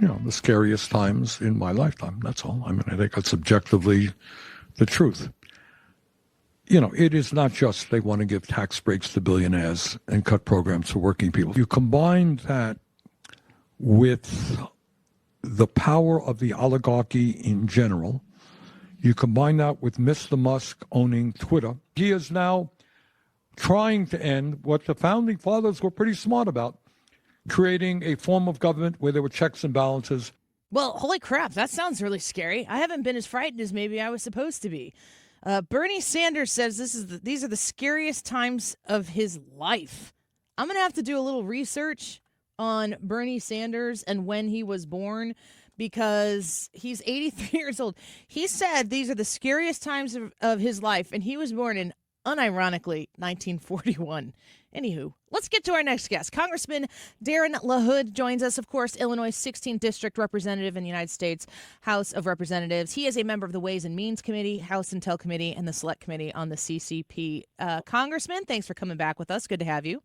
the scariest times in my lifetime. That's all. I mean, I think that's objectively the truth. It is not just they want to give tax breaks to billionaires and cut programs for working people. You combine that with the power of the oligarchy in general. You combine that with Mr. Musk owning Twitter. He is now trying to end what the founding fathers were pretty smart about, creating a form of government where there were checks and balances. Well, holy crap, that sounds really scary. I haven't been as frightened as maybe I was supposed to be. Bernie Sanders says these are the scariest times of his life. I'm going to have to do a little research on Bernie Sanders and when he was born, because he's 83 years old. He said these are the scariest times of his life, and he was born in, unironically, 1941. Anywho, let's get to our next guest. Congressman Darin LaHood joins us, of course, Illinois 16th District Representative in the United States House of Representatives. He is a member of the Ways and Means Committee, House Intel Committee, and the Select Committee on the CCP. Congressman, thanks for coming back with us. Good to have you.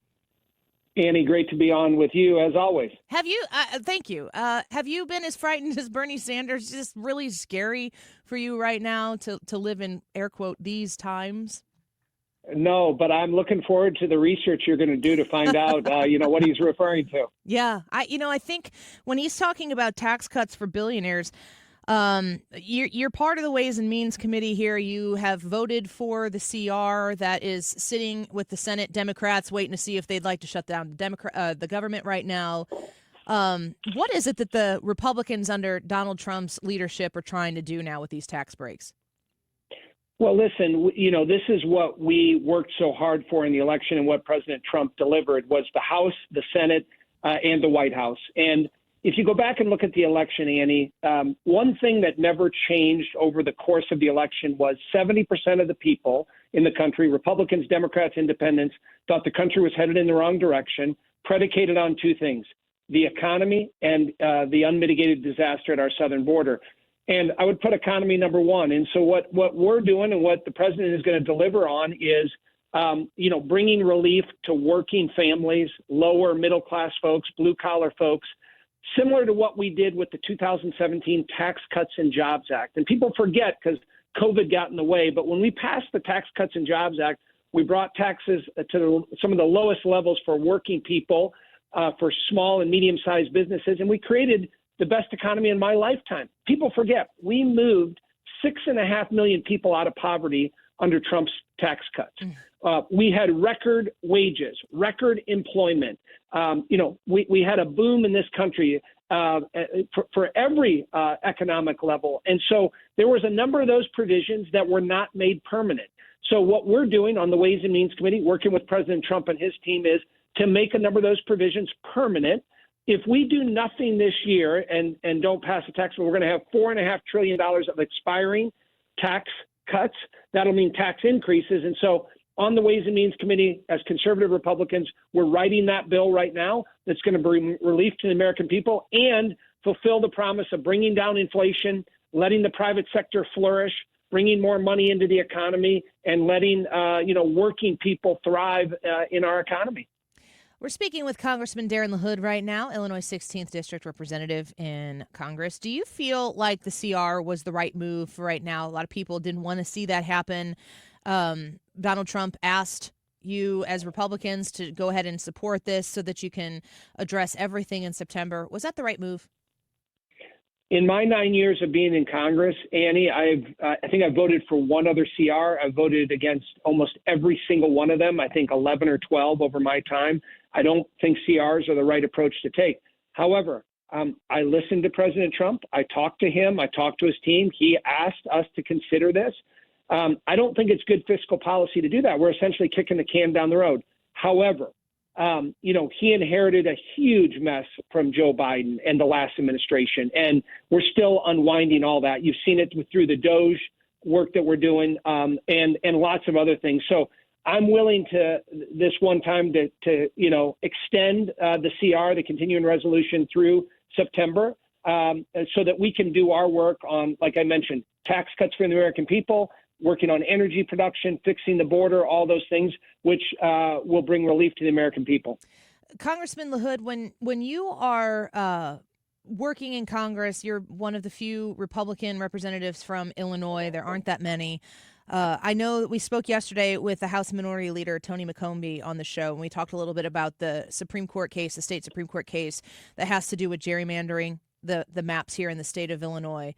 Annie, great to be on with you, as always. Have you? Thank you. Have you been as frightened as Bernie Sanders? Is this really scary for you right now to live in, air quote, these times? No, but I'm looking forward to the research you're going to do to find out, what he's referring to. Yeah, I think when he's talking about tax cuts for billionaires, you're part of the Ways and Means Committee here. You have voted for the CR that is sitting with the Senate Democrats, waiting to see if they'd like to shut down the government right now. What is it that the Republicans under Donald Trump's leadership are trying to do now with these tax breaks? Well, listen, this is what we worked so hard for in the election, and what President Trump delivered was the House, the Senate, and the White House. And if you go back and look at the election, Annie, one thing that never changed over the course of the election was 70% of the people in the country, Republicans, Democrats, Independents, thought the country was headed in the wrong direction, predicated on two things: the economy and the unmitigated disaster at our southern border. And I would put economy number one. And so what we're doing and what the president is going to deliver on is, bringing relief to working families, lower middle class folks, blue collar folks, similar to what we did with the 2017 Tax Cuts and Jobs Act. And people forget because COVID got in the way. But when we passed the Tax Cuts and Jobs Act, we brought taxes to some of the lowest levels for working people, for small and medium sized businesses. And we created the best economy in my lifetime. People forget we moved 6.5 million people out of poverty under Trump's tax cuts. We had record wages, record employment. We had a boom in this country for every economic level. And so there was a number of those provisions that were not made permanent. So what we're doing on the Ways and Means Committee, working with President Trump and his team, is to make a number of those provisions permanent. If we do nothing this year and don't pass a tax bill, we're going to have $4.5 trillion of expiring tax cuts. That'll mean tax increases. And so on the Ways and Means Committee, as conservative Republicans, we're writing that bill right now that's going to bring relief to the American people and fulfill the promise of bringing down inflation, letting the private sector flourish, bringing more money into the economy, and letting working people thrive in our economy. We're speaking with Congressman Darin LaHood right now, Illinois 16th District Representative in Congress. Do you feel like the CR was the right move for right now? A lot of people didn't want to see that happen. Donald Trump asked you as Republicans to go ahead and support this so that you can address everything in September. Was that the right move? In my 9 years of being in Congress, Annie, I think I voted for one other CR. I voted against almost every single one of them. I think 11 or 12 over my time. I don't think CRs are the right approach to take. However, I listened to President Trump. I talked to him. I talked to his team. He asked us to consider this. I don't think it's good fiscal policy to do that. We're essentially kicking the can down the road. However, he inherited a huge mess from Joe Biden and the last administration, and we're still unwinding all that. You've seen it through the DOGE work that we're doing, and lots of other things. So I'm willing to this one time to extend the CR, the continuing resolution, through September, so that we can do our work on, like I mentioned, tax cuts for the American people, working on energy production, fixing the border, all those things, which will bring relief to the American people. Congressman LaHood, when you are working in Congress, you're one of the few Republican representatives from Illinois. There aren't that many. I know that we spoke yesterday with the House Minority Leader, Tony McCombie, on the show, and we talked a little bit about the Supreme Court case, the state Supreme Court case that has to do with gerrymandering the maps here in the state of Illinois.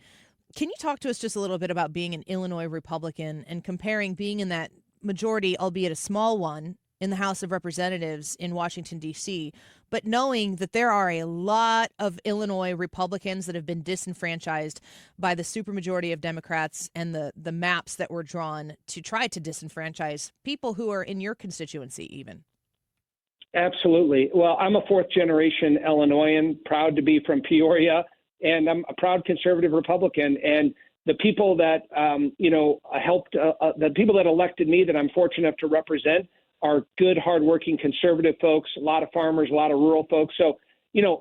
Can you talk to us just a little bit about being an Illinois Republican and comparing being in that majority, albeit a small one, in the House of Representatives in Washington, D.C., but knowing that there are a lot of Illinois Republicans that have been disenfranchised by the supermajority of Democrats and the maps that were drawn to try to disenfranchise people who are in your constituency even? Absolutely. Well, I'm a fourth-generation Illinoisan, proud to be from Peoria, and I'm a proud conservative Republican. And the people that, helped, the people that elected me that I'm fortunate enough to represent are good, hardworking, conservative folks, a lot of farmers, a lot of rural folks. So,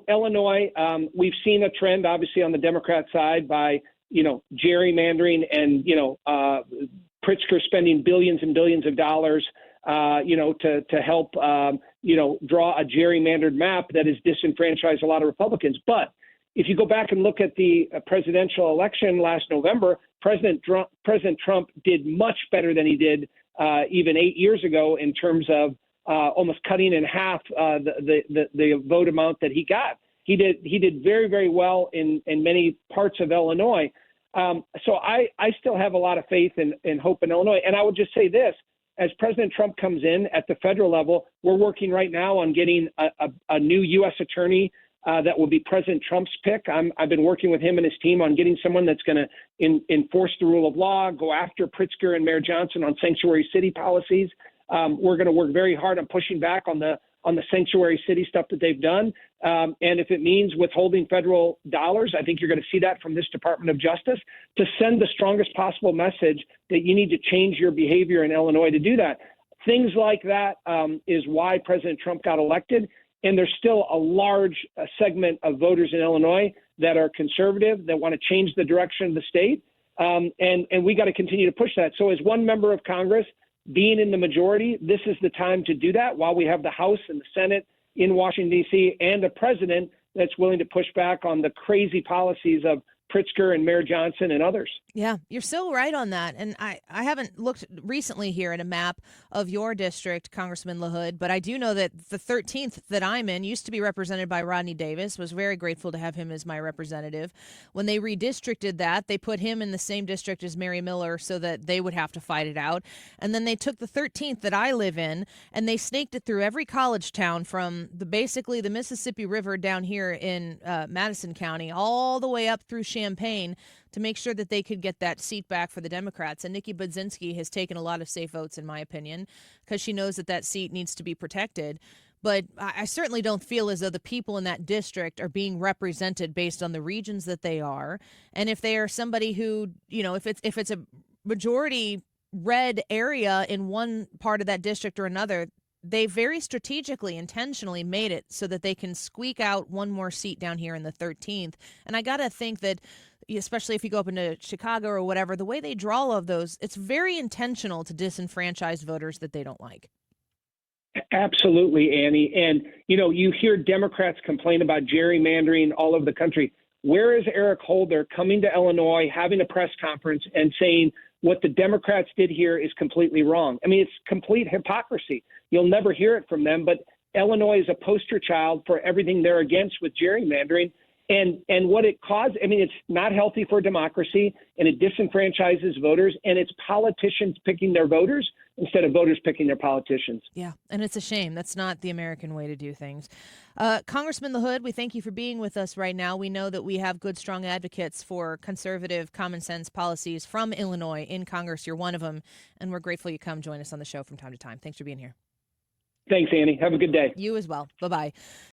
Illinois, we've seen a trend, obviously, on the Democrat side by, gerrymandering and, Pritzker spending billions and billions of dollars, to help, draw a gerrymandered map that has disenfranchised a lot of Republicans. But if you go back and look at the presidential election last November, President Trump did much better than he did even 8 years ago in terms of almost cutting in half the vote amount that he got. He did very, very well in many parts of Illinois. So I still have a lot of faith and hope in Illinois. And I would just say this, as President Trump comes in at the federal level, we're working right now on getting a new U.S. attorney that will be President Trump's pick. I've been working with him and his team on getting someone that's going to enforce the rule of law, go after Pritzker and Mayor Johnson on sanctuary city policies. We're going to work very hard on pushing back on the sanctuary city stuff that they've done. And if it means withholding federal dollars, I think you're going to see that from this Department of Justice to send the strongest possible message that you need to change your behavior in Illinois to do that. Things like that is why President Trump got elected. And there's still a large segment of voters in Illinois that are conservative, that want to change the direction of the state. And we got to continue to push that. So as one member of Congress being in the majority, this is the time to do that while we have the House and the Senate in Washington, D.C., and a president that's willing to push back on the crazy policies of Pritzker and Mayor Johnson and others. Yeah, you're so right on that. And I haven't looked recently here at a map of your district, Congressman LaHood, but I do know that the 13th that I'm in used to be represented by Rodney Davis. Was very grateful to have him as my representative. When they redistricted that, they put him in the same district as Mary Miller so that they would have to fight it out. And then they took the 13th that I live in and they snaked it through every college town from basically the Mississippi River down here in Madison County all the way up through Champaign to make sure that they could get that seat back for the Democrats. And Nikki Budzinski has taken a lot of safe votes, in my opinion, because she knows that seat needs to be protected. But I certainly don't feel as though the people in that district are being represented based on the regions that they are. And if they are somebody who, if it's a majority red area in one part of that district or another, they very strategically, intentionally made it so that they can squeak out one more seat down here in the 13th. And I got to think that, especially if you go up into Chicago or whatever, the way they draw all of those, it's very intentional to disenfranchise voters that they don't like. Absolutely, Annie. And, you hear Democrats complain about gerrymandering all over the country. Where is Eric Holder coming to Illinois, having a press conference and saying what the Democrats did here is completely wrong? I mean, it's complete hypocrisy. You'll never hear it from them, but Illinois is a poster child for everything they're against with gerrymandering. And what it caused, it's not healthy for democracy, and it disenfranchises voters, and it's politicians picking their voters instead of voters picking their politicians. Yeah, and it's a shame. That's not the American way to do things. Congressman LaHood, we thank you for being with us right now. We know that we have good, strong advocates for conservative, common sense policies from Illinois in Congress. You're one of them, and we're grateful you come join us on the show from time to time. Thanks for being here. Thanks, Annie. Have a good day. You as well. Bye-bye.